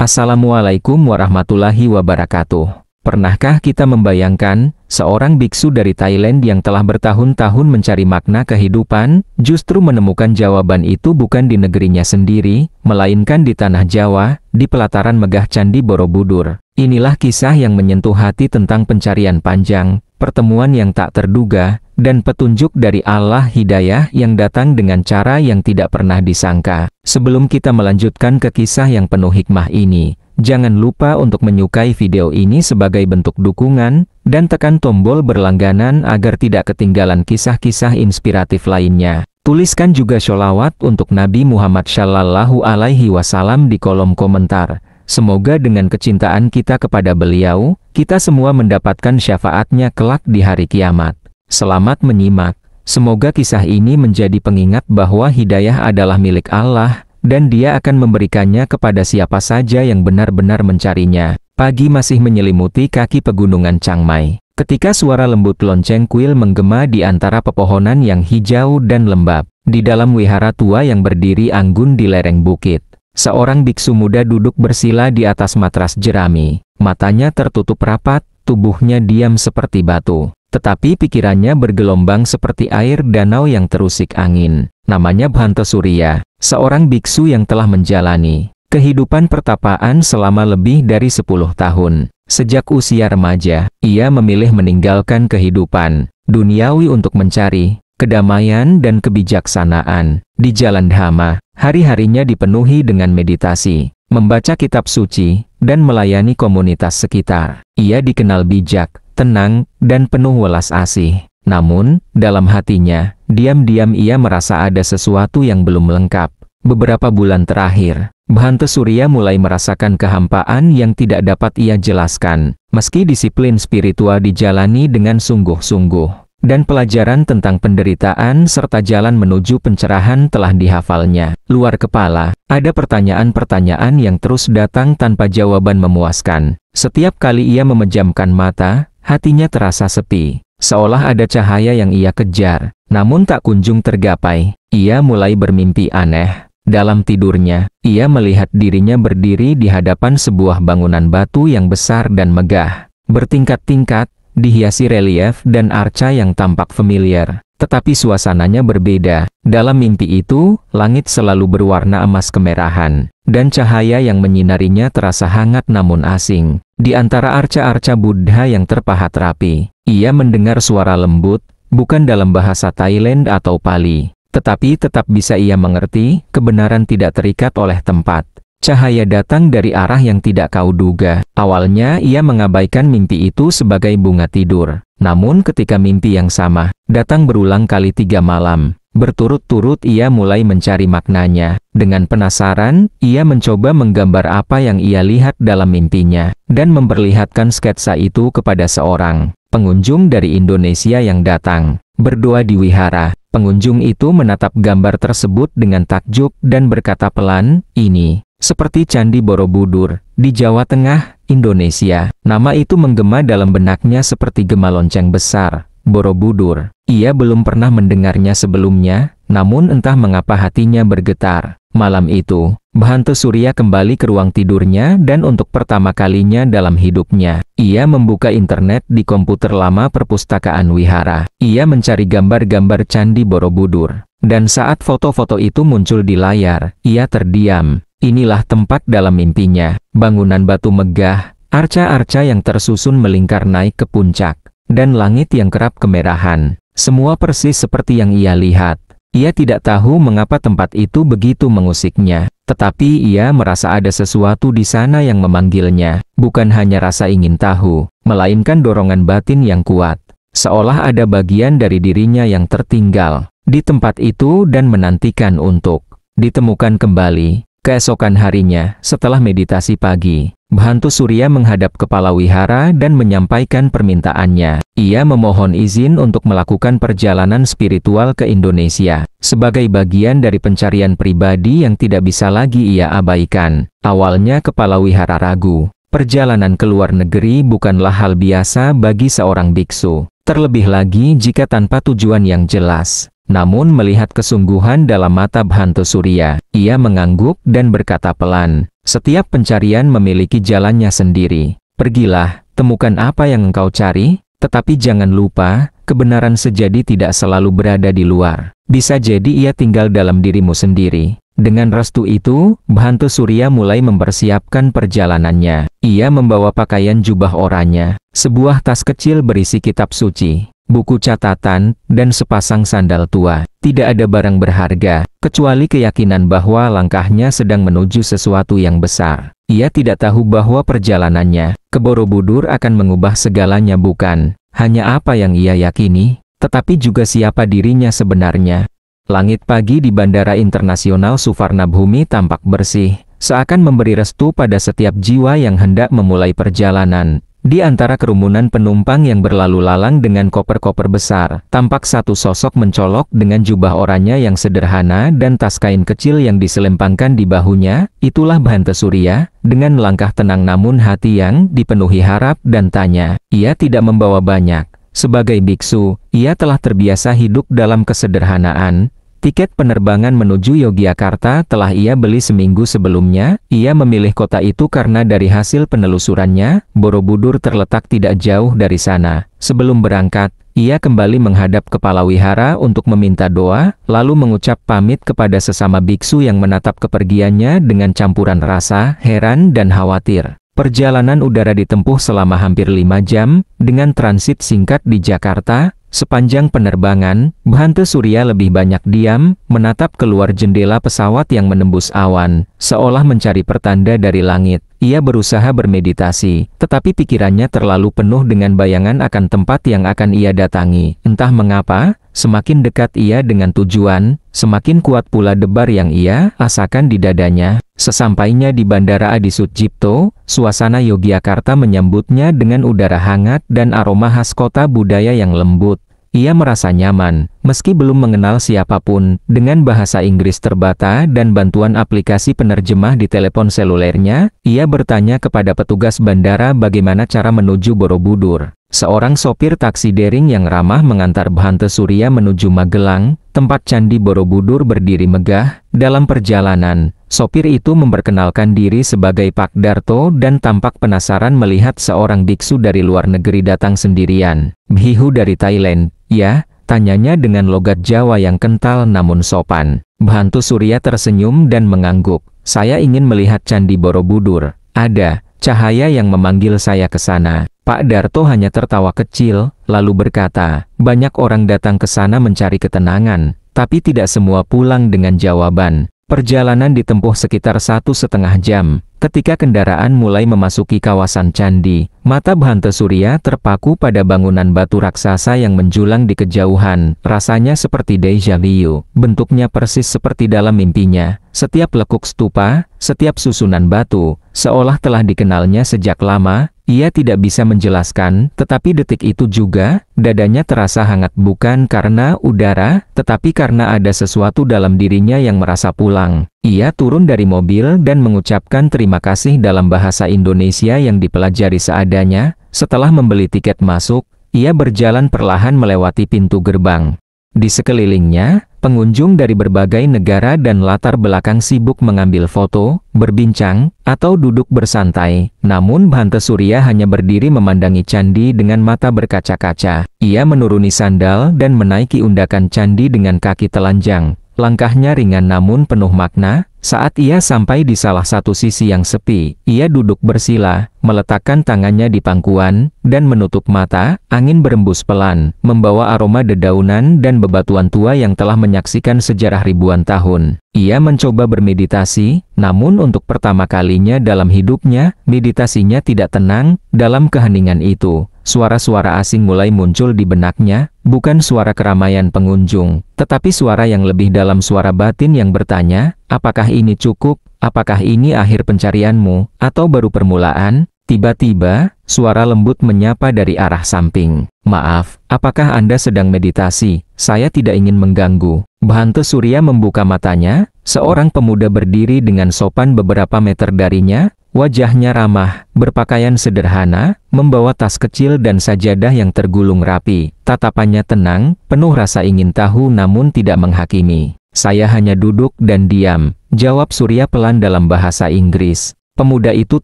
Assalamualaikum warahmatullahi wabarakatuh. Pernahkah kita membayangkan, seorang biksu dari Thailand yang telah bertahun-tahun mencari makna kehidupan, justru menemukan jawaban itu bukan di negerinya sendiri, melainkan di tanah Jawa, di pelataran megah Candi Borobudur. Inilah kisah yang menyentuh hati tentang pencarian panjang, pertemuan yang tak terduga, dan petunjuk dari Allah hidayah yang datang dengan cara yang tidak pernah disangka. Sebelum kita melanjutkan ke kisah yang penuh hikmah ini, jangan lupa untuk menyukai video ini sebagai bentuk dukungan, dan tekan tombol berlangganan agar tidak ketinggalan kisah-kisah inspiratif lainnya. Tuliskan juga sholawat untuk Nabi Muhammad Shallallahu Alaihi Wasallam di kolom komentar. Semoga dengan kecintaan kita kepada beliau, kita semua mendapatkan syafaatnya kelak di hari kiamat. Selamat menyimak. Semoga kisah ini menjadi pengingat bahwa hidayah adalah milik Allah, dan Dia akan memberikannya kepada siapa saja yang benar-benar mencarinya. Pagi masih menyelimuti kaki pegunungan Chiang Mai. Ketika suara lembut lonceng kuil menggema di antara pepohonan yang hijau dan lembab, di dalam wihara tua yang berdiri anggun di lereng bukit, seorang biksu muda duduk bersila di atas matras jerami. Matanya tertutup rapat, tubuhnya diam seperti batu. Tetapi pikirannya bergelombang seperti air danau yang terusik angin. Namanya Bhante Surya, seorang biksu yang telah menjalani kehidupan pertapaan selama lebih dari 10 tahun. Sejak usia remaja, ia memilih meninggalkan kehidupan duniawi untuk mencari kedamaian dan kebijaksanaan. Di jalan Dhamma, hari-harinya dipenuhi dengan meditasi, membaca kitab suci, dan melayani komunitas sekitar. Ia dikenal bijak, tenang, dan penuh welas asih. Namun, dalam hatinya, diam-diam ia merasa ada sesuatu yang belum lengkap. Beberapa bulan terakhir, Bhante Surya mulai merasakan kehampaan yang tidak dapat ia jelaskan. Meski disiplin spiritual dijalani dengan sungguh-sungguh, dan pelajaran tentang penderitaan serta jalan menuju pencerahan telah dihafalnya. Luar kepala, ada pertanyaan-pertanyaan yang terus datang tanpa jawaban memuaskan. Setiap kali ia memejamkan mata, hatinya terasa sepi, seolah ada cahaya yang ia kejar, namun tak kunjung tergapai. Ia mulai bermimpi aneh. Dalam tidurnya, ia melihat dirinya berdiri di hadapan sebuah bangunan batu yang besar dan megah, bertingkat-tingkat, dihiasi relief dan arca yang tampak familiar. Tetapi suasananya berbeda. Dalam mimpi itu, langit selalu berwarna emas kemerahan, dan cahaya yang menyinarinya terasa hangat namun asing. Di antara arca-arca Buddha yang terpahat rapi, ia mendengar suara lembut, bukan dalam bahasa Thailand atau Pali, tetapi tetap bisa ia mengerti, kebenaran tidak terikat oleh tempat. Cahaya datang dari arah yang tidak kau duga. Awalnya ia mengabaikan mimpi itu sebagai bunga tidur. Namun ketika mimpi yang sama datang berulang kali 3 malam, berturut-turut ia mulai mencari maknanya. Dengan penasaran, ia mencoba menggambar apa yang ia lihat dalam mimpinya, dan memperlihatkan sketsa itu kepada seorang pengunjung dari Indonesia yang datang berdoa di wihara. Pengunjung itu menatap gambar tersebut dengan takjub dan berkata pelan, "Ini seperti Candi Borobudur di Jawa Tengah, Indonesia." Nama itu menggema dalam benaknya seperti gema lonceng besar, Borobudur. Ia belum pernah mendengarnya sebelumnya, namun entah mengapa hatinya bergetar. Malam itu, Bhante Surya kembali ke ruang tidurnya dan untuk pertama kalinya dalam hidupnya, ia membuka internet di komputer lama perpustakaan wihara. Ia mencari gambar-gambar Candi Borobudur. Dan saat foto-foto itu muncul di layar, ia terdiam. Inilah tempat dalam mimpinya. Bangunan batu megah, arca-arca yang tersusun melingkar naik ke puncak, dan langit yang kerap kemerahan. Semua persis seperti yang ia lihat. Ia tidak tahu mengapa tempat itu begitu mengusiknya, tetapi ia merasa ada sesuatu di sana yang memanggilnya. Bukan hanya rasa ingin tahu, melainkan dorongan batin yang kuat. Seolah ada bagian dari dirinya yang tertinggal di tempat itu dan menantikan untuk ditemukan kembali. Keesokan harinya, setelah meditasi pagi, Bhante Surya menghadap kepala wihara dan menyampaikan permintaannya. Ia memohon izin untuk melakukan perjalanan spiritual ke Indonesia, sebagai bagian dari pencarian pribadi yang tidak bisa lagi ia abaikan. Awalnya kepala wihara ragu. Perjalanan ke luar negeri bukanlah hal biasa bagi seorang biksu, terlebih lagi jika tanpa tujuan yang jelas. Namun melihat kesungguhan dalam mata Bhante Surya, ia mengangguk dan berkata pelan, "Setiap pencarian memiliki jalannya sendiri. Pergilah, temukan apa yang engkau cari, tetapi jangan lupa, kebenaran sejati tidak selalu berada di luar. Bisa jadi ia tinggal dalam dirimu sendiri." Dengan restu itu, Bhante Surya mulai mempersiapkan perjalanannya. Ia membawa pakaian jubah oranye, sebuah tas kecil berisi kitab suci, buku catatan, dan sepasang sandal tua. Tidak ada barang berharga, kecuali keyakinan bahwa langkahnya sedang menuju sesuatu yang besar. Ia tidak tahu bahwa perjalanannya ke Borobudur akan mengubah segalanya, bukan hanya apa yang ia yakini, tetapi juga siapa dirinya sebenarnya. Langit pagi di Bandara Internasional Suvarnabhumi tampak bersih, seakan memberi restu pada setiap jiwa yang hendak memulai perjalanan. Di antara kerumunan penumpang yang berlalu lalang dengan koper-koper besar, tampak satu sosok mencolok dengan jubah oranye yang sederhana dan tas kain kecil yang diselempangkan di bahunya. Itulah Bhante Surya, dengan langkah tenang namun hati yang dipenuhi harap dan tanya. Ia tidak membawa banyak. Sebagai biksu, ia telah terbiasa hidup dalam kesederhanaan. Tiket penerbangan menuju Yogyakarta telah ia beli seminggu sebelumnya. Ia memilih kota itu karena dari hasil penelusurannya, Borobudur terletak tidak jauh dari sana. Sebelum berangkat, ia kembali menghadap kepala wihara untuk meminta doa, lalu mengucap pamit kepada sesama biksu yang menatap kepergiannya dengan campuran rasa heran dan khawatir. Perjalanan udara ditempuh selama hampir 5 jam, dengan transit singkat di Jakarta. Sepanjang penerbangan, Bhante Surya lebih banyak diam, menatap keluar jendela pesawat yang menembus awan, seolah mencari pertanda dari langit. Ia berusaha bermeditasi, tetapi pikirannya terlalu penuh dengan bayangan akan tempat yang akan ia datangi. Entah mengapa, semakin dekat ia dengan tujuan, semakin kuat pula debar yang ia rasakan di dadanya. Sesampainya di Bandara Adi Sucipto, suasana Yogyakarta menyambutnya dengan udara hangat dan aroma khas kota budaya yang lembut. Ia merasa nyaman, meski belum mengenal siapapun. Dengan bahasa Inggris terbata dan bantuan aplikasi penerjemah di telepon selulernya, ia bertanya kepada petugas bandara bagaimana cara menuju Borobudur. Seorang sopir taksi daring yang ramah mengantar Bhante Surya menuju Magelang, tempat Candi Borobudur berdiri megah. Dalam perjalanan, sopir itu memperkenalkan diri sebagai Pak Darto dan tampak penasaran melihat seorang biksu dari luar negeri datang sendirian. "Bhihu dari Thailand, ya?" tanyanya dengan logat Jawa yang kental namun sopan. Bhante Surya tersenyum dan mengangguk. "Saya ingin melihat Candi Borobudur. Ada cahaya yang memanggil saya ke sana." Pak Darto hanya tertawa kecil, lalu berkata, "Banyak orang datang ke sana mencari ketenangan, tapi tidak semua pulang dengan jawaban." Perjalanan ditempuh sekitar 1,5 jam. Ketika kendaraan mulai memasuki kawasan candi, mata Bhante Surya terpaku pada bangunan batu raksasa yang menjulang di kejauhan. Rasanya seperti déjà vu, bentuknya persis seperti dalam mimpinya. Setiap lekuk stupa, setiap susunan batu, seolah telah dikenalnya sejak lama. Ia tidak bisa menjelaskan, tetapi detik itu juga, dadanya terasa hangat bukan karena udara, tetapi karena ada sesuatu dalam dirinya yang merasa pulang. Ia turun dari mobil dan mengucapkan terima kasih dalam bahasa Indonesia yang dipelajari seadanya. Setelah membeli tiket masuk, ia berjalan perlahan melewati pintu gerbang. Di sekelilingnya, pengunjung dari berbagai negara dan latar belakang sibuk mengambil foto, berbincang, atau duduk bersantai. Namun Bhante Surya hanya berdiri memandangi candi dengan mata berkaca-kaca. Ia menuruni sandal dan menaiki undakan candi dengan kaki telanjang. Langkahnya ringan namun penuh makna. Saat ia sampai di salah satu sisi yang sepi, ia duduk bersila, meletakkan tangannya di pangkuan, dan menutup mata. Angin berembus pelan, membawa aroma dedaunan dan bebatuan tua yang telah menyaksikan sejarah ribuan tahun. Ia mencoba bermeditasi, namun untuk pertama kalinya dalam hidupnya, meditasinya tidak tenang. Dalam keheningan itu, suara-suara asing mulai muncul di benaknya, bukan suara keramaian pengunjung, tetapi suara yang lebih dalam, suara batin yang bertanya, apakah ini cukup? Apakah ini akhir pencarianmu? Atau baru permulaan? Tiba-tiba, suara lembut menyapa dari arah samping. "Maaf, apakah Anda sedang meditasi? Saya tidak ingin mengganggu." Bhante Surya membuka matanya. Seorang pemuda berdiri dengan sopan beberapa meter darinya. Wajahnya ramah, berpakaian sederhana, membawa tas kecil dan sajadah yang tergulung rapi. Tatapannya tenang, penuh rasa ingin tahu namun tidak menghakimi. "Saya hanya duduk dan diam," jawab Surya pelan dalam bahasa Inggris. Pemuda itu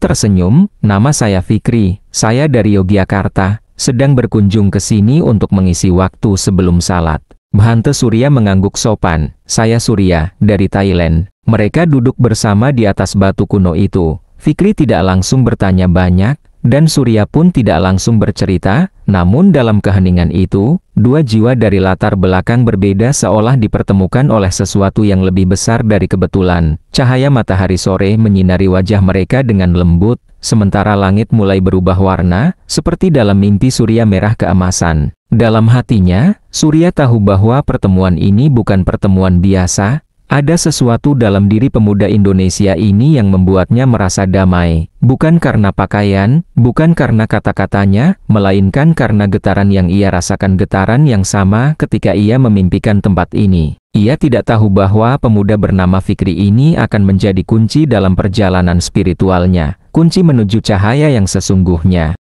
tersenyum, "Nama saya Fikri, saya dari Yogyakarta, sedang berkunjung ke sini untuk mengisi waktu sebelum salat." Bhante Surya mengangguk sopan, "Saya Surya, dari Thailand." Mereka duduk bersama di atas batu kuno itu. Fikri tidak langsung bertanya banyak, dan Surya pun tidak langsung bercerita, namun dalam keheningan itu, dua jiwa dari latar belakang berbeda seolah dipertemukan oleh sesuatu yang lebih besar dari kebetulan. Cahaya matahari sore menyinari wajah mereka dengan lembut, sementara langit mulai berubah warna, seperti dalam mimpi Surya merah keemasan. Dalam hatinya, Surya tahu bahwa pertemuan ini bukan pertemuan biasa. Ada sesuatu dalam diri pemuda Indonesia ini yang membuatnya merasa damai. Bukan karena pakaian, bukan karena kata-katanya, melainkan karena getaran yang ia rasakan, getaran yang sama ketika ia memimpikan tempat ini. Ia tidak tahu bahwa pemuda bernama Fikri ini akan menjadi kunci dalam perjalanan spiritualnya, kunci menuju cahaya yang sesungguhnya.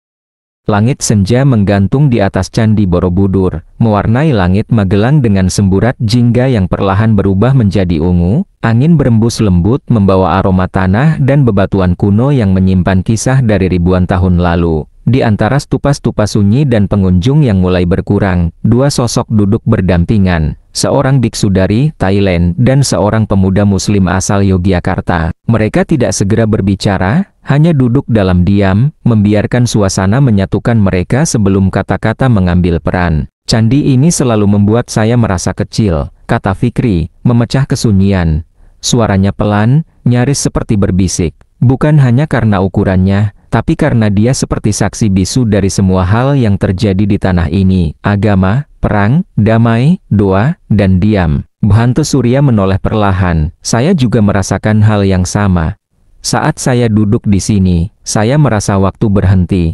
Langit senja menggantung di atas Candi Borobudur, mewarnai langit Magelang dengan semburat jingga yang perlahan berubah menjadi ungu. Angin berembus lembut membawa aroma tanah dan bebatuan kuno yang menyimpan kisah dari ribuan tahun lalu. Di antara stupa-stupa sunyi dan pengunjung yang mulai berkurang, dua sosok duduk berdampingan. Seorang biksu dari Thailand dan seorang pemuda muslim asal Yogyakarta. Mereka tidak segera berbicara, hanya duduk dalam diam, membiarkan suasana menyatukan mereka sebelum kata-kata mengambil peran. "Candi ini selalu membuat saya merasa kecil," kata Fikri, memecah kesunyian. Suaranya pelan, nyaris seperti berbisik. Bukan hanya karena ukurannya, tapi karena dia seperti saksi bisu dari semua hal yang terjadi di tanah ini, agama, perang, damai, doa, dan diam. Bhante Surya menoleh perlahan. "Saya juga merasakan hal yang sama. Saat saya duduk di sini, saya merasa waktu berhenti.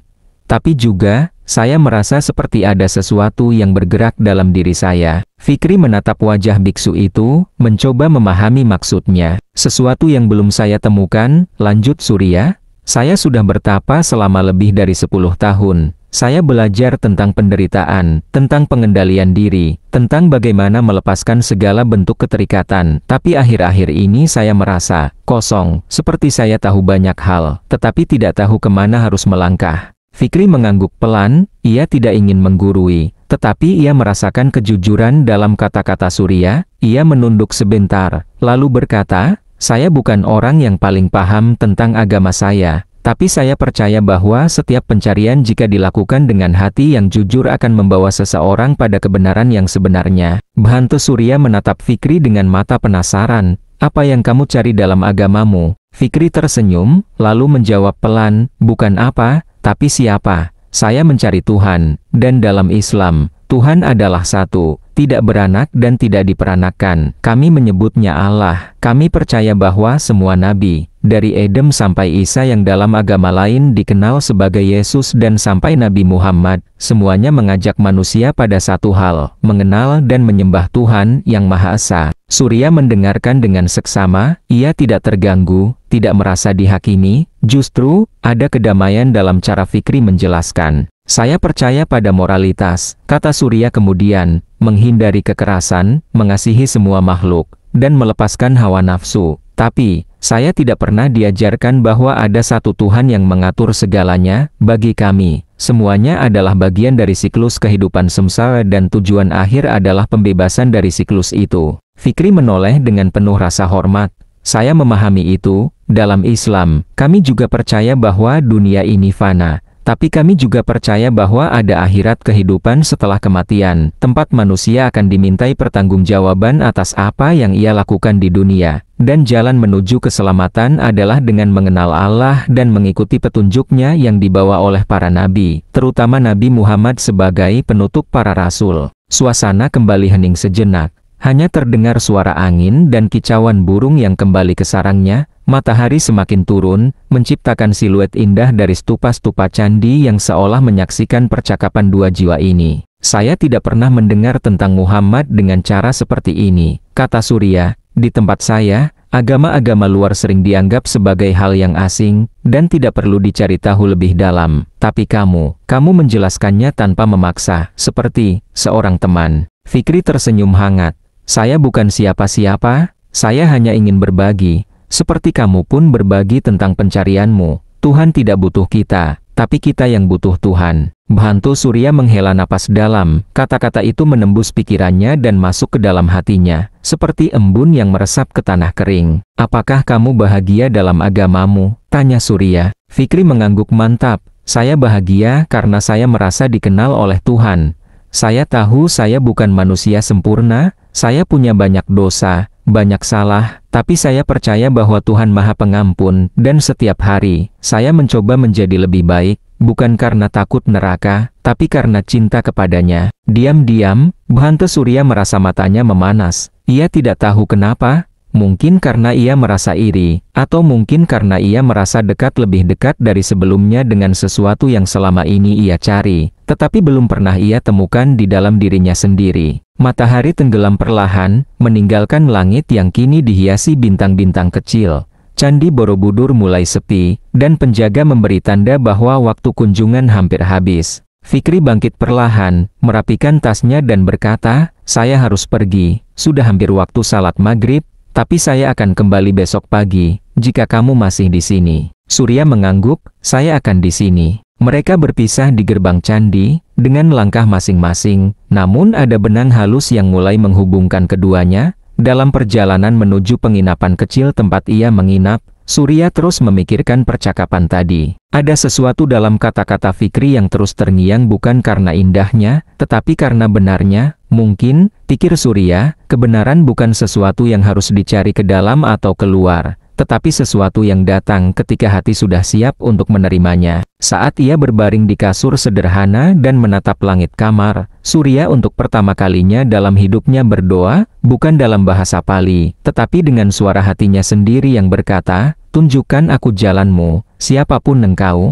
Tapi juga, saya merasa seperti ada sesuatu yang bergerak dalam diri saya." Fikri menatap wajah biksu itu, mencoba memahami maksudnya. "Sesuatu yang belum saya temukan," lanjut Surya. "Saya sudah bertapa selama lebih dari 10 tahun. Saya belajar tentang penderitaan, tentang pengendalian diri, tentang bagaimana melepaskan segala bentuk keterikatan. Tapi akhir-akhir ini saya merasa kosong, seperti saya tahu banyak hal, tetapi tidak tahu kemana harus melangkah." Fikri mengangguk pelan, ia tidak ingin menggurui, tetapi ia merasakan kejujuran dalam kata-kata Surya. Ia menunduk sebentar, lalu berkata, "Saya bukan orang yang paling paham tentang agama saya. Tapi saya percaya bahwa setiap pencarian jika dilakukan dengan hati yang jujur akan membawa seseorang pada kebenaran yang sebenarnya." Bhante Surya menatap Fikri dengan mata penasaran. "Apa yang kamu cari dalam agamamu?" Fikri tersenyum, lalu menjawab pelan, "Bukan apa, tapi siapa. Saya mencari Tuhan, dan dalam Islam, Tuhan adalah satu, tidak beranak dan tidak diperanakkan. Kami menyebutnya Allah. Kami percaya bahwa semua nabi, dari Adam sampai Isa yang dalam agama lain dikenal sebagai Yesus dan sampai Nabi Muhammad, semuanya mengajak manusia pada satu hal, mengenal dan menyembah Tuhan yang Maha Esa." Surya mendengarkan dengan seksama, ia tidak terganggu, tidak merasa dihakimi, justru, ada kedamaian dalam cara Fikri menjelaskan. "Saya percaya pada moralitas," kata Surya kemudian, "menghindari kekerasan, mengasihi semua makhluk, dan melepaskan hawa nafsu. Tapi, saya tidak pernah diajarkan bahwa ada satu Tuhan yang mengatur segalanya. Bagi kami, semuanya adalah bagian dari siklus kehidupan samsara dan tujuan akhir adalah pembebasan dari siklus itu." Fikri menoleh dengan penuh rasa hormat. "Saya memahami itu. Dalam Islam, kami juga percaya bahwa dunia ini fana. Tapi kami juga percaya bahwa ada akhirat, kehidupan setelah kematian, tempat manusia akan dimintai pertanggungjawaban atas apa yang ia lakukan di dunia. Dan jalan menuju keselamatan adalah dengan mengenal Allah dan mengikuti petunjuknya yang dibawa oleh para nabi, terutama Nabi Muhammad sebagai penutup para rasul." Suasana kembali hening sejenak. Hanya terdengar suara angin dan kicauan burung yang kembali ke sarangnya. Matahari semakin turun, menciptakan siluet indah dari stupa-stupa candi yang seolah menyaksikan percakapan dua jiwa ini. "Saya tidak pernah mendengar tentang Muhammad dengan cara seperti ini," kata Surya. "Di tempat saya, agama-agama luar sering dianggap sebagai hal yang asing, dan tidak perlu dicari tahu lebih dalam. Tapi kamu menjelaskannya tanpa memaksa, seperti seorang teman. Fikri tersenyum hangat. Saya bukan siapa-siapa, saya hanya ingin berbagi. Seperti kamu pun berbagi tentang pencarianmu. Tuhan tidak butuh kita, tapi kita yang butuh Tuhan. Bhanto Surya menghela napas dalam, kata-kata itu menembus pikirannya dan masuk ke dalam hatinya, seperti embun yang meresap ke tanah kering. Apakah kamu bahagia dalam agamamu? Tanya Surya. Fikri mengangguk mantap. Saya bahagia karena saya merasa dikenal oleh Tuhan. Saya tahu saya bukan manusia sempurna, saya punya banyak dosa, banyak salah, tapi saya percaya bahwa Tuhan Maha Pengampun, dan setiap hari, saya mencoba menjadi lebih baik. Bukan karena takut neraka, tapi karena cinta kepadanya. Diam-diam, Bhanto Surya merasa matanya memanas. Ia tidak tahu kenapa, mungkin karena ia merasa iri, atau mungkin karena ia merasa lebih dekat dari sebelumnya dengan sesuatu yang selama ini ia cari, tetapi belum pernah ia temukan di dalam dirinya sendiri. Matahari tenggelam perlahan, meninggalkan langit yang kini dihiasi bintang-bintang kecil. Candi Borobudur mulai sepi, dan penjaga memberi tanda bahwa waktu kunjungan hampir habis. Fikri bangkit perlahan, merapikan tasnya dan berkata, saya harus pergi, sudah hampir waktu salat maghrib, tapi saya akan kembali besok pagi, jika kamu masih di sini. Surya mengangguk, saya akan di sini. Mereka berpisah di gerbang candi, dengan langkah masing-masing, namun ada benang halus yang mulai menghubungkan keduanya. Dalam perjalanan menuju penginapan kecil tempat ia menginap, Surya terus memikirkan percakapan tadi. Ada sesuatu dalam kata-kata Fikri yang terus terngiang bukan karena indahnya, tetapi karena benarnya. Mungkin, pikir Surya, kebenaran bukan sesuatu yang harus dicari ke dalam atau keluar, tetapi sesuatu yang datang ketika hati sudah siap untuk menerimanya. Saat ia berbaring di kasur sederhana dan menatap langit kamar, Surya untuk pertama kalinya dalam hidupnya berdoa, bukan dalam bahasa Pali, tetapi dengan suara hatinya sendiri yang berkata, tunjukkan aku jalanmu, siapapun engkau.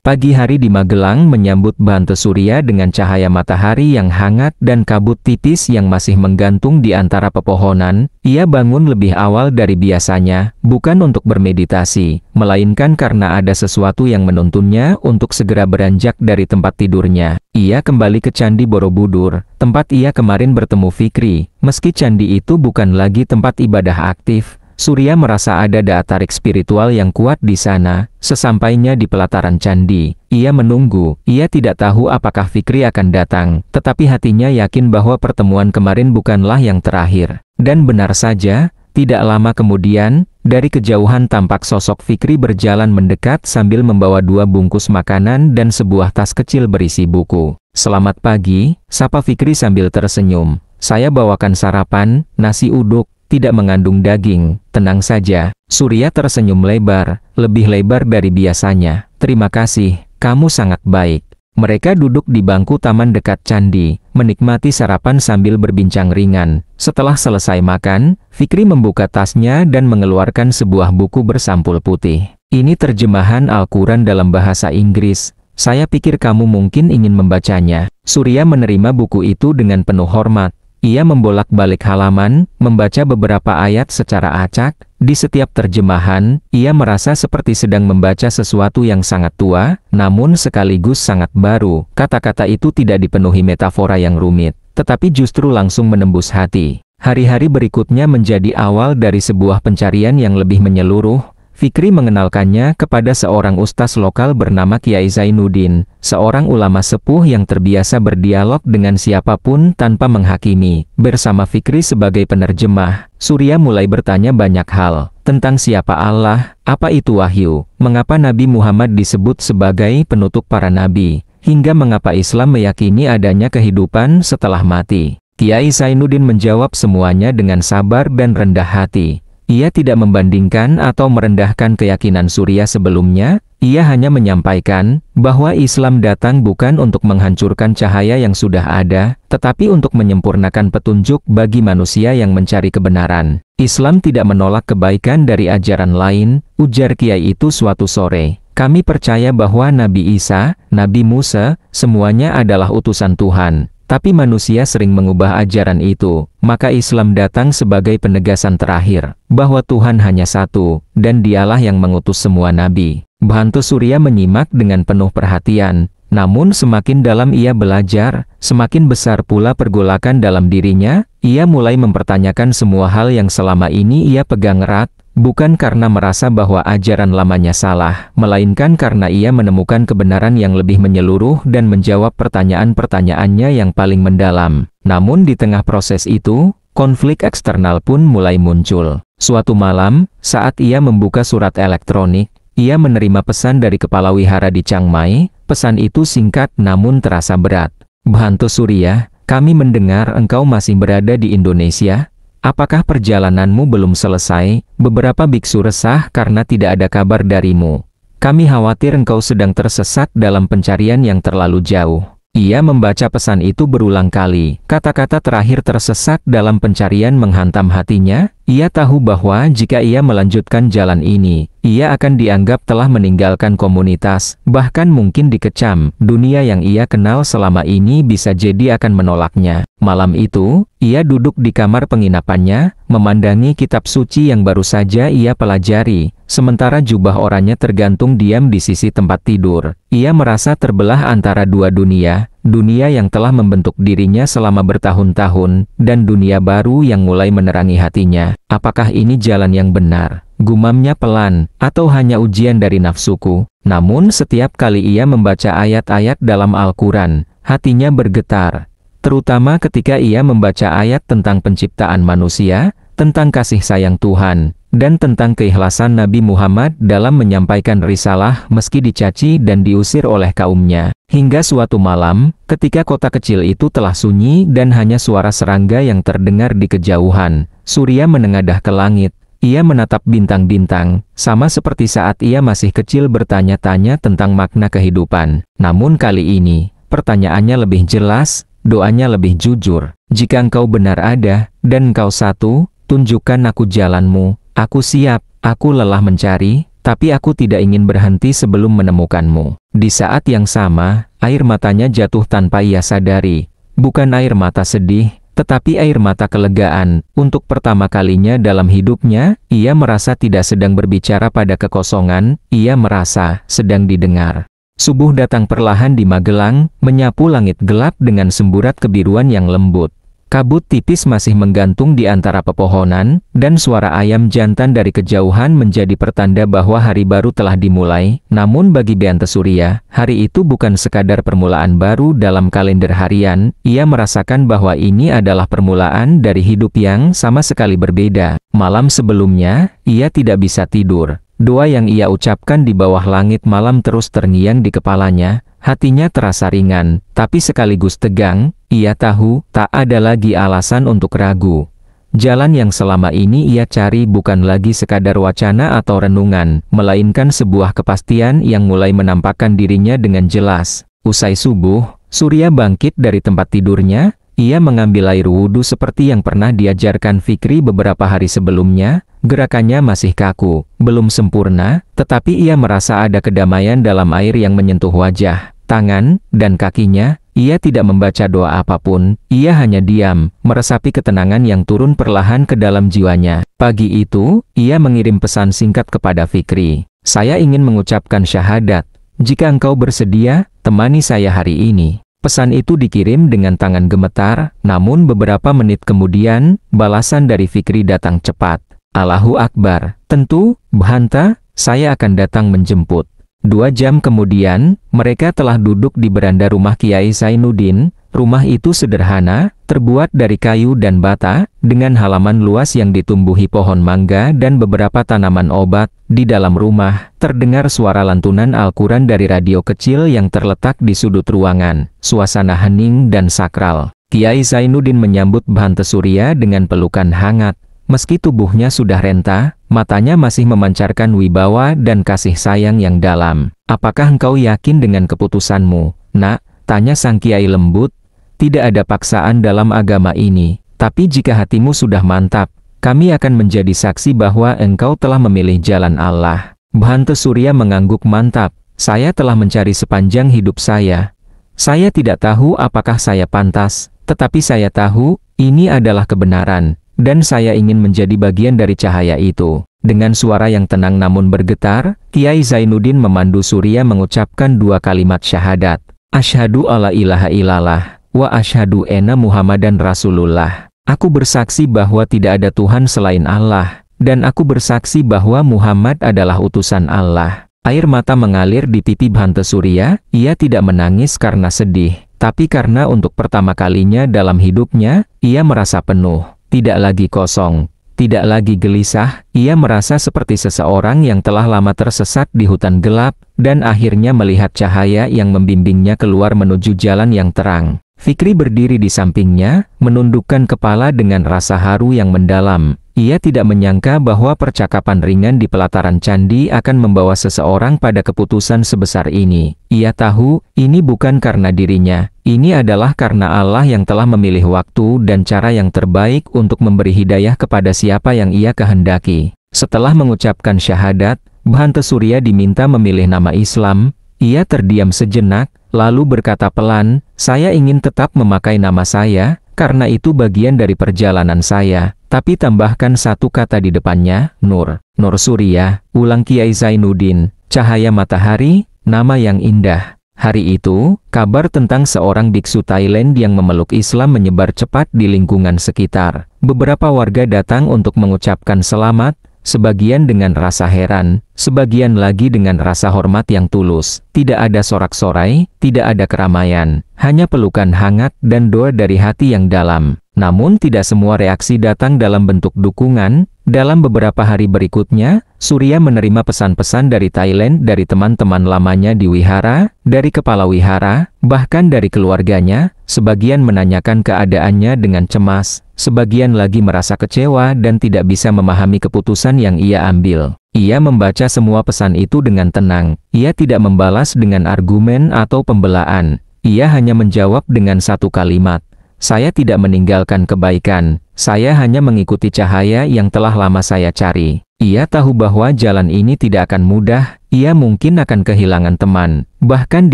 Pagi hari di Magelang menyambut Bhanto Surya dengan cahaya matahari yang hangat dan kabut tipis yang masih menggantung di antara pepohonan. Ia bangun lebih awal dari biasanya, bukan untuk bermeditasi, melainkan karena ada sesuatu yang menuntunnya untuk segera beranjak dari tempat tidurnya. Ia kembali ke Candi Borobudur, tempat ia kemarin bertemu Fikri. Meski candi itu bukan lagi tempat ibadah aktif, Surya merasa ada daya tarik spiritual yang kuat di sana. Sesampainya di pelataran candi, ia menunggu. Ia tidak tahu apakah Fikri akan datang, tetapi hatinya yakin bahwa pertemuan kemarin bukanlah yang terakhir. Dan benar saja, tidak lama kemudian, dari kejauhan tampak sosok Fikri berjalan mendekat sambil membawa 2 bungkus makanan dan sebuah tas kecil berisi buku. Selamat pagi, sapa Fikri sambil tersenyum. Saya bawakan sarapan, nasi uduk. Tidak mengandung daging, tenang saja. Surya tersenyum lebar, lebih lebar dari biasanya. Terima kasih, kamu sangat baik. Mereka duduk di bangku taman dekat candi, menikmati sarapan sambil berbincang ringan. Setelah selesai makan, Fikri membuka tasnya dan mengeluarkan sebuah buku bersampul putih. Ini terjemahan Al-Quran dalam bahasa Inggris. Saya pikir kamu mungkin ingin membacanya. Surya menerima buku itu dengan penuh hormat. Ia membolak-balik halaman, membaca beberapa ayat secara acak. Di setiap terjemahan, ia merasa seperti sedang membaca sesuatu yang sangat tua, namun sekaligus sangat baru. Kata-kata itu tidak dipenuhi metafora yang rumit, tetapi justru langsung menembus hati. Hari-hari berikutnya menjadi awal dari sebuah pencarian yang lebih menyeluruh. Fikri mengenalkannya kepada seorang ustaz lokal bernama Kiai Zainuddin, seorang ulama sepuh yang terbiasa berdialog dengan siapapun tanpa menghakimi. Bersama Fikri sebagai penerjemah, Surya mulai bertanya banyak hal, tentang siapa Allah, apa itu wahyu, mengapa Nabi Muhammad disebut sebagai penutup para nabi, hingga mengapa Islam meyakini adanya kehidupan setelah mati. Kiai Zainuddin menjawab semuanya dengan sabar dan rendah hati. Ia tidak membandingkan atau merendahkan keyakinan Surya sebelumnya, ia hanya menyampaikan bahwa Islam datang bukan untuk menghancurkan cahaya yang sudah ada, tetapi untuk menyempurnakan petunjuk bagi manusia yang mencari kebenaran. Islam tidak menolak kebaikan dari ajaran lain, ujar Kiai itu suatu sore. Kami percaya bahwa Nabi Isa, Nabi Musa, semuanya adalah utusan Tuhan. Tapi manusia sering mengubah ajaran itu, maka Islam datang sebagai penegasan terakhir, bahwa Tuhan hanya satu, dan dialah yang mengutus semua nabi. Bhante Surya menyimak dengan penuh perhatian, namun semakin dalam ia belajar, semakin besar pula pergolakan dalam dirinya. Ia mulai mempertanyakan semua hal yang selama ini ia pegang erat, bukan karena merasa bahwa ajaran lamanya salah, melainkan karena ia menemukan kebenaran yang lebih menyeluruh dan menjawab pertanyaan-pertanyaannya yang paling mendalam. Namun di tengah proses itu, konflik eksternal pun mulai muncul. Suatu malam, saat ia membuka surat elektronik, ia menerima pesan dari kepala wihara di Chiang Mai. Pesan itu singkat namun terasa berat. Bhante Surya, kami mendengar engkau masih berada di Indonesia. Apakah perjalananmu belum selesai? Beberapa biksu resah karena tidak ada kabar darimu. Kami khawatir engkau sedang tersesat dalam pencarian yang terlalu jauh. Ia membaca pesan itu berulang kali. Kata-kata terakhir tersesat dalam pencarian menghantam hatinya. Ia tahu bahwa jika ia melanjutkan jalan ini, ia akan dianggap telah meninggalkan komunitas, bahkan mungkin dikecam. Dunia yang ia kenal selama ini bisa jadi akan menolaknya. Malam itu, ia duduk di kamar penginapannya, memandangi kitab suci yang baru saja ia pelajari, sementara jubah oranye tergantung diam di sisi tempat tidur. Ia merasa terbelah antara dua dunia, dunia yang telah membentuk dirinya selama bertahun-tahun, dan dunia baru yang mulai menerangi hatinya. Apakah ini jalan yang benar? Gumamnya pelan, atau hanya ujian dari nafsuku? Namun setiap kali ia membaca ayat-ayat dalam Al-Quran, hatinya bergetar. Terutama ketika ia membaca ayat tentang penciptaan manusia, tentang kasih sayang Tuhan, dan tentang keikhlasan Nabi Muhammad dalam menyampaikan risalah meski dicaci dan diusir oleh kaumnya. Hingga suatu malam, ketika kota kecil itu telah sunyi dan hanya suara serangga yang terdengar di kejauhan, Surya menengadah ke langit. Ia menatap bintang-bintang, sama seperti saat ia masih kecil bertanya-tanya tentang makna kehidupan. Namun kali ini, pertanyaannya lebih jelas, doanya lebih jujur. Jika engkau benar ada, dan engkau satu, tunjukkan aku jalanmu. Aku siap, aku lelah mencari, tapi aku tidak ingin berhenti sebelum menemukanmu. Di saat yang sama, air matanya jatuh tanpa ia sadari. Bukan air mata sedih, tetapi air mata kelegaan. Untuk pertama kalinya dalam hidupnya, ia merasa tidak sedang berbicara pada kekosongan, ia merasa sedang didengar. Subuh datang perlahan di Magelang, menyapu langit gelap dengan semburat kebiruan yang lembut. Kabut tipis masih menggantung di antara pepohonan, dan suara ayam jantan dari kejauhan menjadi pertanda bahwa hari baru telah dimulai. Namun bagi Bhante Surya, hari itu bukan sekadar permulaan baru dalam kalender harian, ia merasakan bahwa ini adalah permulaan dari hidup yang sama sekali berbeda. Malam sebelumnya, ia tidak bisa tidur. Doa yang ia ucapkan di bawah langit malam terus terngiang di kepalanya. Hatinya terasa ringan, tapi sekaligus tegang. Ia tahu, tak ada lagi alasan untuk ragu. Jalan yang selama ini ia cari bukan lagi sekadar wacana atau renungan, melainkan sebuah kepastian yang mulai menampakkan dirinya dengan jelas. Usai subuh, Surya bangkit dari tempat tidurnya. Ia mengambil air wudhu seperti yang pernah diajarkan Fikri beberapa hari sebelumnya. Gerakannya masih kaku, belum sempurna, tetapi ia merasa ada kedamaian dalam air yang menyentuh wajah, tangan, dan kakinya. Ia tidak membaca doa apapun, ia hanya diam, meresapi ketenangan yang turun perlahan ke dalam jiwanya. Pagi itu, ia mengirim pesan singkat kepada Fikri. Saya ingin mengucapkan syahadat. Jika engkau bersedia, temani saya hari ini. Pesan itu dikirim dengan tangan gemetar, namun beberapa menit kemudian, balasan dari Fikri datang cepat. Allahu Akbar. Tentu, Bhante, saya akan datang menjemput. 2 jam kemudian, mereka telah duduk di beranda rumah Kiai Zainuddin. Rumah itu sederhana, terbuat dari kayu dan bata, dengan halaman luas yang ditumbuhi pohon mangga dan beberapa tanaman obat. Di dalam rumah, terdengar suara lantunan Al-Quran dari radio kecil yang terletak di sudut ruangan. Suasana hening dan sakral. Kiai Zainuddin menyambut Bhante Surya dengan pelukan hangat. Meski tubuhnya sudah renta, matanya masih memancarkan wibawa dan kasih sayang yang dalam. Apakah engkau yakin dengan keputusanmu, Nak? Tanya sang kiai lembut. Tidak ada paksaan dalam agama ini, tapi jika hatimu sudah mantap, kami akan menjadi saksi bahwa engkau telah memilih jalan Allah. Bhante Surya mengangguk mantap. Saya telah mencari sepanjang hidup saya, Saya tidak tahu apakah saya pantas, tetapi saya tahu, ini adalah kebenaran, dan saya ingin menjadi bagian dari cahaya itu. Dengan suara yang tenang namun bergetar, Kiai Zainuddin memandu Surya mengucapkan 2 kalimat syahadat. Asyhadu alla ilaha illallah, wa asyhadu anna Muhammadan Rasulullah. Aku bersaksi bahwa tidak ada Tuhan selain Allah, dan aku bersaksi bahwa Muhammad adalah utusan Allah. Air mata mengalir di pipi Bhante Surya, ia tidak menangis karena sedih, tapi karena untuk pertama kalinya dalam hidupnya, ia merasa penuh, tidak lagi kosong, tidak lagi gelisah, ia merasa seperti seseorang yang telah lama tersesat di hutan gelap, dan akhirnya melihat cahaya yang membimbingnya keluar menuju jalan yang terang. Fikri berdiri di sampingnya, menundukkan kepala dengan rasa haru yang mendalam. Ia tidak menyangka bahwa percakapan ringan di pelataran candi akan membawa seseorang pada keputusan sebesar ini. Ia tahu, ini bukan karena dirinya, ini adalah karena Allah yang telah memilih waktu dan cara yang terbaik untuk memberi hidayah kepada siapa yang ia kehendaki. Setelah mengucapkan syahadat, Bhante Surya diminta memilih nama Islam. Ia terdiam sejenak, lalu berkata pelan, "Saya ingin tetap memakai nama saya, karena itu bagian dari perjalanan saya. Tapi tambahkan 1 kata di depannya, Nur." Nur Surya, ulang Kiai Zainuddin, cahaya matahari, nama yang indah. Hari itu, kabar tentang seorang biksu Thailand yang memeluk Islam menyebar cepat di lingkungan sekitar. Beberapa warga datang untuk mengucapkan selamat, sebagian dengan rasa heran, sebagian lagi dengan rasa hormat yang tulus. Tidak ada sorak-sorai, tidak ada keramaian, hanya pelukan hangat dan doa dari hati yang dalam. Namun tidak semua reaksi datang dalam bentuk dukungan. Dalam beberapa hari berikutnya, Surya menerima pesan-pesan dari Thailand dari teman-teman lamanya di wihara, dari kepala wihara, bahkan dari keluarganya. Sebagian menanyakan keadaannya dengan cemas, sebagian lagi merasa kecewa dan tidak bisa memahami keputusan yang ia ambil. Ia membaca semua pesan itu dengan tenang. Ia tidak membalas dengan argumen atau pembelaan. Ia hanya menjawab dengan 1 kalimat. Saya tidak meninggalkan kebaikan, saya hanya mengikuti cahaya yang telah lama saya cari. Ia tahu bahwa jalan ini tidak akan mudah, ia mungkin akan kehilangan teman, bahkan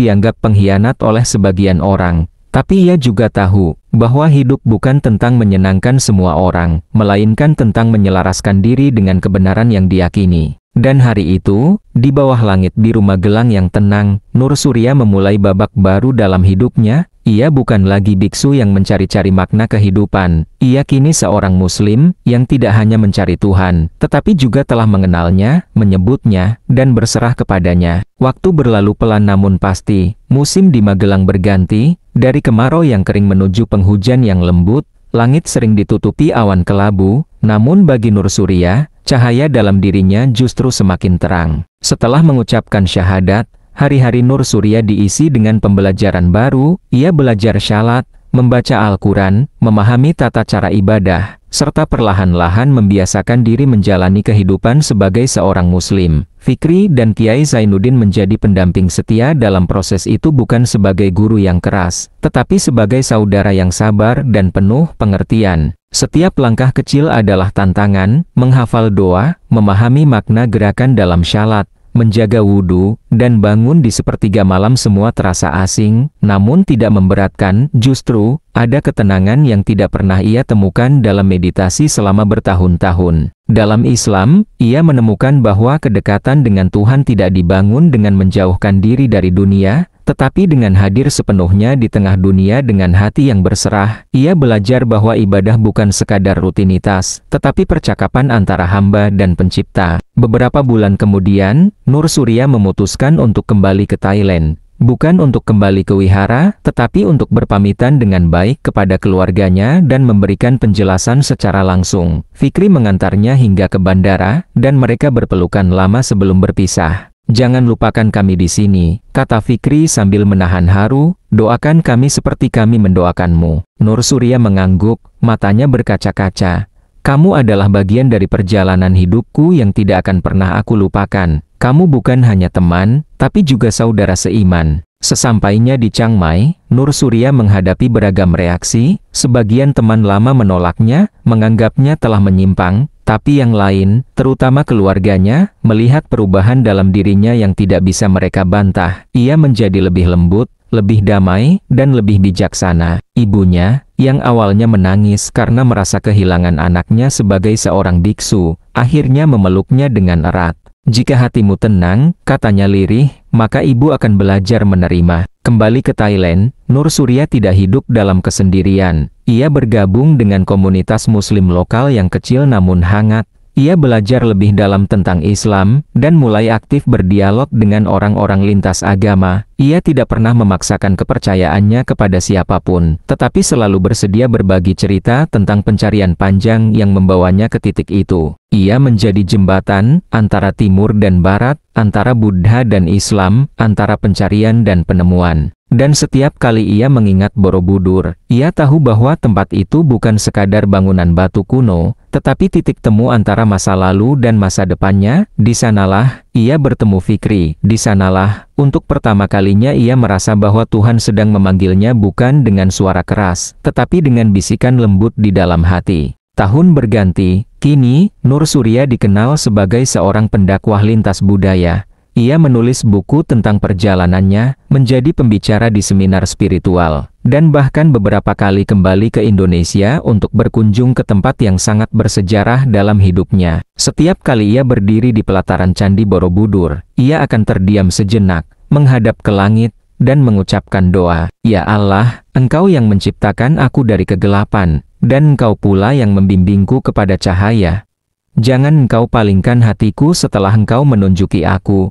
dianggap pengkhianat oleh sebagian orang. Tapi ia juga tahu, bahwa hidup bukan tentang menyenangkan semua orang, melainkan tentang menyelaraskan diri dengan kebenaran yang diyakini. Dan hari itu, di bawah langit biru Magelang yang tenang, Nur Surya memulai babak baru dalam hidupnya. Ia bukan lagi biksu yang mencari-cari makna kehidupan. Ia kini seorang muslim, yang tidak hanya mencari Tuhan, tetapi juga telah mengenalnya, menyebutnya, dan berserah kepadanya. Waktu berlalu pelan namun pasti. Musim di Magelang berganti, dari kemarau yang kering menuju penghujan yang lembut. Langit sering ditutupi awan kelabu, namun bagi Nur Surya, cahaya dalam dirinya justru semakin terang. Setelah mengucapkan syahadat, hari-hari Nur Surya diisi dengan pembelajaran baru. Ia belajar syalat, membaca Al-Quran, memahami tata cara ibadah, serta perlahan-lahan membiasakan diri menjalani kehidupan sebagai seorang muslim. Fikri dan Kiai Zainuddin menjadi pendamping setia dalam proses itu, bukan sebagai guru yang keras, tetapi sebagai saudara yang sabar dan penuh pengertian. Setiap langkah kecil adalah tantangan, menghafal doa, memahami makna gerakan dalam syalat, menjaga wudhu, dan bangun di sepertiga malam semua terasa asing, namun tidak memberatkan. Justru, ada ketenangan yang tidak pernah ia temukan dalam meditasi selama bertahun-tahun. Dalam Islam, ia menemukan bahwa kedekatan dengan Tuhan tidak dibangun dengan menjauhkan diri dari dunia, tetapi dengan hadir sepenuhnya di tengah dunia dengan hati yang berserah. Ia belajar bahwa ibadah bukan sekadar rutinitas, tetapi percakapan antara hamba dan pencipta. Beberapa bulan kemudian, Nur Surya memutuskan untuk kembali ke Thailand. Bukan untuk kembali ke wihara, tetapi untuk berpamitan dengan baik kepada keluarganya dan memberikan penjelasan secara langsung. Fikri mengantarnya hingga ke bandara, dan mereka berpelukan lama sebelum berpisah. "Jangan lupakan kami di sini," kata Fikri sambil menahan haru, "doakan kami seperti kami mendoakanmu." Nur Surya mengangguk, matanya berkaca-kaca. "Kamu adalah bagian dari perjalanan hidupku yang tidak akan pernah aku lupakan. Kamu bukan hanya teman, tapi juga saudara seiman." Sesampainya di Chiang Mai, Nur Surya menghadapi beragam reaksi. Sebagian teman lama menolaknya, menganggapnya telah menyimpang. Tapi yang lain, terutama keluarganya, melihat perubahan dalam dirinya yang tidak bisa mereka bantah. Ia menjadi lebih lembut, lebih damai, dan lebih bijaksana. Ibunya, yang awalnya menangis karena merasa kehilangan anaknya sebagai seorang biksu, akhirnya memeluknya dengan erat. Jika hatimu tenang, katanya lirih, maka ibu akan belajar menerima. Kembali ke Thailand, Nur Surya tidak hidup dalam kesendirian. Ia bergabung dengan komunitas muslim lokal yang kecil namun hangat. Ia belajar lebih dalam tentang Islam, dan mulai aktif berdialog dengan orang-orang lintas agama. Ia tidak pernah memaksakan kepercayaannya kepada siapapun, tetapi selalu bersedia berbagi cerita tentang pencarian panjang yang membawanya ke titik itu. Ia menjadi jembatan antara timur dan barat, antara Buddha dan Islam, antara pencarian dan penemuan. Dan setiap kali ia mengingat Borobudur, ia tahu bahwa tempat itu bukan sekadar bangunan batu kuno, tetapi titik temu antara masa lalu dan masa depannya. Di sanalah ia bertemu Fikri. Di sanalah, untuk pertama kalinya ia merasa bahwa Tuhan sedang memanggilnya bukan dengan suara keras, tetapi dengan bisikan lembut di dalam hati. Tahun berganti, kini, Nur Surya dikenal sebagai seorang pendakwah lintas budaya. Ia menulis buku tentang perjalanannya, menjadi pembicara di seminar spiritual, dan bahkan beberapa kali kembali ke Indonesia untuk berkunjung ke tempat yang sangat bersejarah dalam hidupnya. Setiap kali ia berdiri di pelataran Candi Borobudur, ia akan terdiam sejenak, menghadap ke langit, dan mengucapkan doa, "Ya Allah, Engkau yang menciptakan aku dari kegelapan, dan Engkau pula yang membimbingku kepada cahaya. Jangan Engkau palingkan hatiku setelah Engkau menunjuki aku.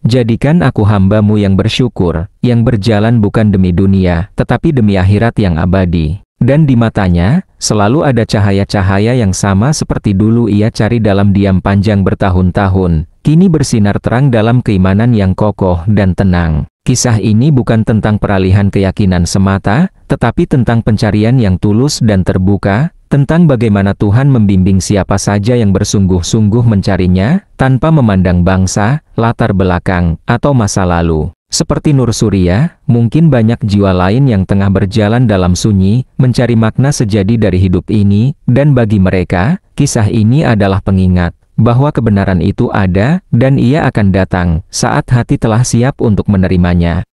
Jadikan aku hamba-Mu yang bersyukur, yang berjalan bukan demi dunia, tetapi demi akhirat yang abadi." Dan di matanya, selalu ada cahaya-cahaya yang sama seperti dulu ia cari dalam diam panjang bertahun-tahun, kini bersinar terang dalam keimanan yang kokoh dan tenang. Kisah ini bukan tentang peralihan keyakinan semata, tetapi tentang pencarian yang tulus dan terbuka, tentang bagaimana Tuhan membimbing siapa saja yang bersungguh-sungguh mencarinya, tanpa memandang bangsa, latar belakang, atau masa lalu. Seperti Nur Surya, mungkin banyak jiwa lain yang tengah berjalan dalam sunyi, mencari makna sejati dari hidup ini, dan bagi mereka, kisah ini adalah pengingat bahwa kebenaran itu ada, dan ia akan datang saat hati telah siap untuk menerimanya.